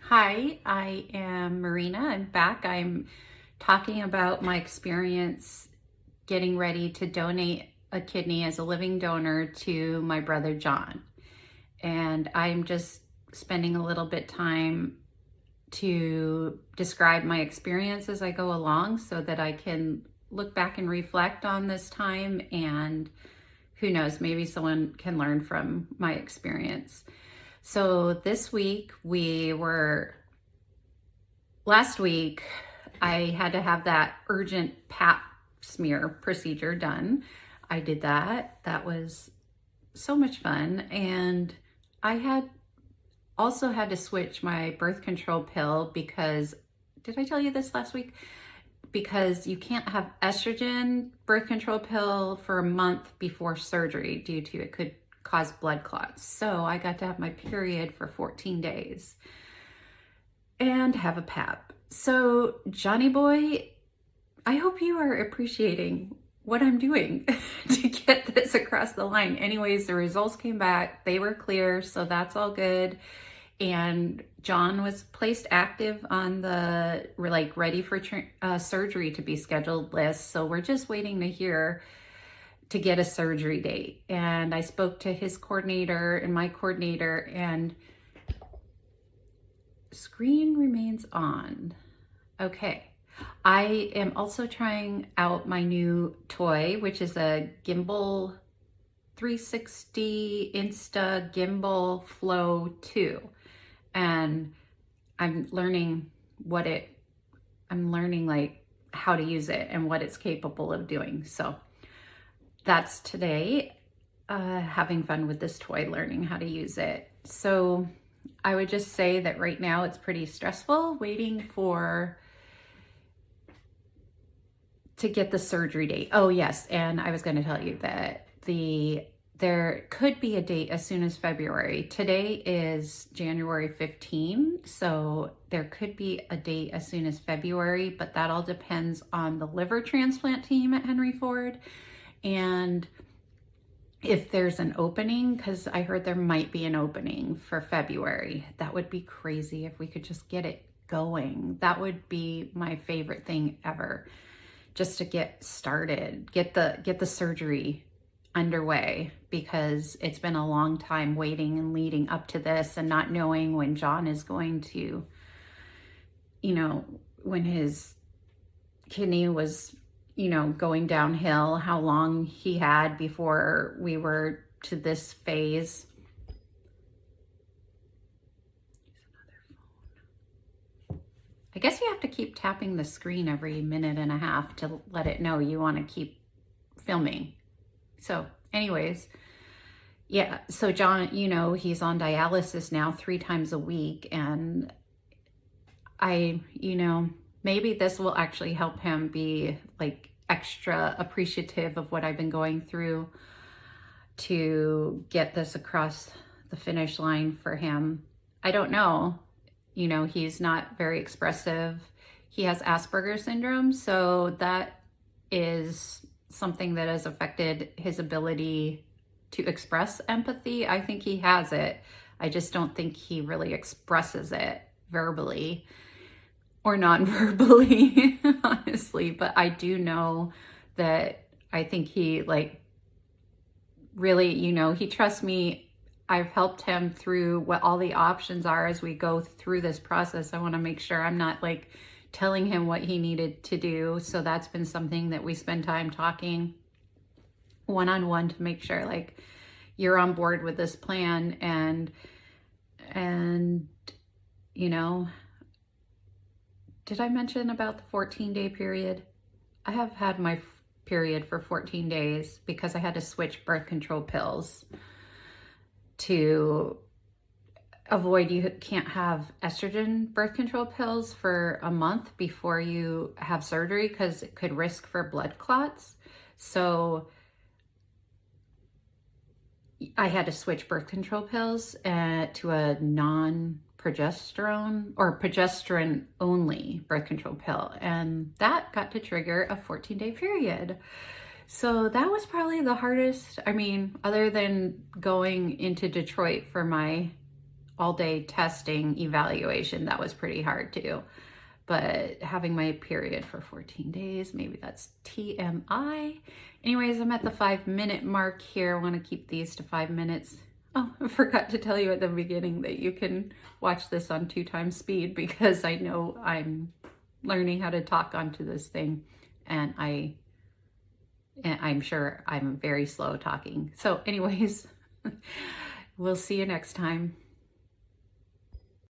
Hi, I am Marina. I'm back. I'm talking about my experience getting ready to donate a kidney as a living donor to my brother John. And I'm just spending a little bit time to describe my experience as I go along so that I can look back and reflect on this time, and who knows, maybe someone can learn from my experience. So this week last week, I had to have that urgent pap smear procedure done. I did that. That was so much fun. And I had also had to switch my birth control pill because, did I tell you this last week? Because you can't have estrogen birth control pill for a month before surgery due to it could cause blood clots. So I got to have my period for 14 days and have a pap. So Johnny boy, I hope you are appreciating what I'm doing to get this across the line. Anyways, the results came back. They were clear, so that's all good. And John was placed active on the ready for surgery to be scheduled list. So we're just waiting to hear to get a surgery date. And I spoke to his coordinator and my coordinator, and screen remains on. Okay. I am also trying out my new toy, which is a Gimbal 360 Insta Gimbal Flow 2. And I'm learning like how to use it and what it's capable of doing. So that's today, having fun with this toy, learning how to use it. So I would just say that right now it's pretty stressful waiting to get the surgery date. Oh yes, and I was going to tell you that there could be a date as soon as February. Today is January 15, so there could be a date as soon as February, but that all depends on the liver transplant team at Henry Ford and if there's an opening, because I heard there might be an opening for February. That would be crazy if we could just get it going. That would be my favorite thing ever, just to get started, get the surgery underway, because it's been a long time waiting and leading up to this and not knowing when John is going to, when his kidney was, going downhill, how long he had before we were to this phase. I guess you have to keep tapping the screen every minute and a half to let it know you want to keep filming. So anyways, yeah, so John, he's on dialysis now 3 times a week, and maybe this will actually help him be like extra appreciative of what I've been going through to get this across the finish line for him. I don't know. He's not very expressive. He has Asperger's syndrome, so that is something that has affected his ability to express empathy. I think he has it. I just don't think he really expresses it verbally or non-verbally, honestly. But I do know that I think he really, he trusts me. I've helped him through what all the options are as we go through this process. I want to make sure I'm not telling him what he needed to do. So that's been something that we spend time talking one-on-one to make sure you're on board with this plan. And did I mention about the 14-day period? I have had my period for 14 days because I had to switch birth control pills to avoid, you can't have estrogen birth control pills for a month before you have surgery because it could risk for blood clots. So I had to switch birth control pills to a non-progesterone or progesterone only birth control pill. And that got to trigger a 14-day period. So that was probably the hardest. I mean, other than going into Detroit for my all day testing evaluation, that was pretty hard too. But having my period for 14 days, maybe that's TMI. Anyways, I'm at the 5-minute mark here. I want to keep these to 5 minutes. Oh, I forgot to tell you at the beginning that you can watch this on 2x speed, because I know I'm learning how to talk onto this thing, and I'm sure I'm very slow talking. So anyways, we'll see you next time.